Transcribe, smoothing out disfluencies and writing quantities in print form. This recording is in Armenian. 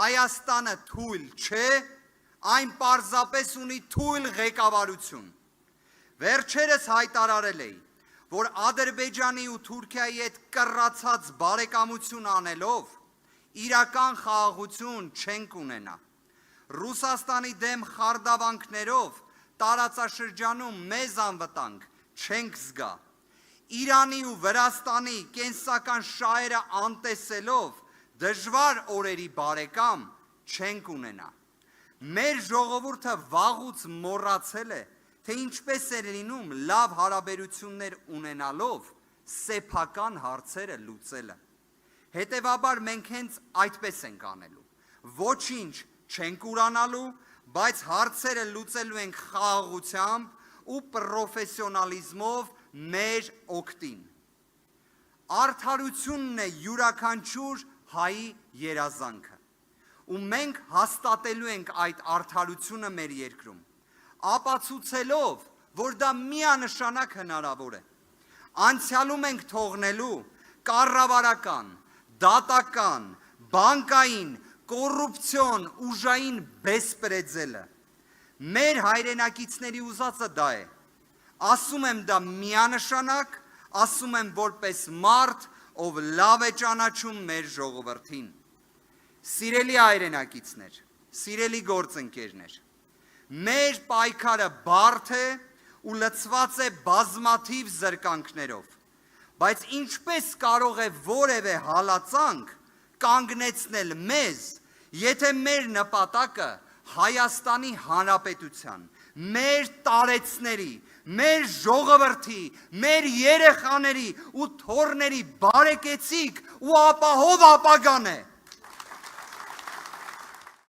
Հայաստանը թույլ չէ, այն պարզապես ունի թույլ ղեկավարություն։ Վերջերս հայտարարել էի, որ Ադրբեջանի ու Թուրքիայի հետ կռացած բարեկամություն անելով իրական խաղաղություն չենք ունենա։ Ռուսաստանի դեմ խարդավանքներով տարածաշրջանում մեզ անվտանգ չենք զգա։ Իրանի ու Վրաստանի կենսական շահերը անտեսելով դժվար օրերի բարեկամ չենք ունենա։ Մեր ժողովուրդը վաղուց մոռացել է, թե ինչպես է լինում լավ հարաբերություններ ունենալով սեփական հարցերը լուծելը։ Հետևաբար մենք հենց այդպես ենք անելու։ Ոչինչ չենք ուրանալու, բայց հարցերը լուծելու ենք խաղաղությամբ ու պրոֆեսիոնալիզմով մեր օգտին։ Արդարությունն է յուրաքանչյուր հայի երազանքը, ու մենք հաստատելու ենք այդ արդարությունը մեր երկրում, ապացուցելով, որ դա միանշանակ հնարավոր է։ Անցյալում ենք թողնելու կառավարական, դատական, բանկային, կոռուպցիոն, ուժային բեսպրեդզելը։ Մեր հայրենակիցների ուզածը դա է։ Ասում եմ դա միանշանակ, ասում եմ որպես մարդ, ով լավ է ճանաչում մեր ժողովրդին։ Սիրելի հայրենակիցներ, սիրելի գործընկերներ, մեր պայքարը բարդ է ու լցված է բազմաթիվ զրկանքներով, բայց ինչպես կարող է որևէ հալածանք կանգնեցնել մեզ, եթե մեր նպատակը Հայաստանի Հանրապետության, մեր տարեցների, մեր ժողովրդի, մեր երեխաների ու թոռների բարեկեցիկ ու ապահով ապագան է։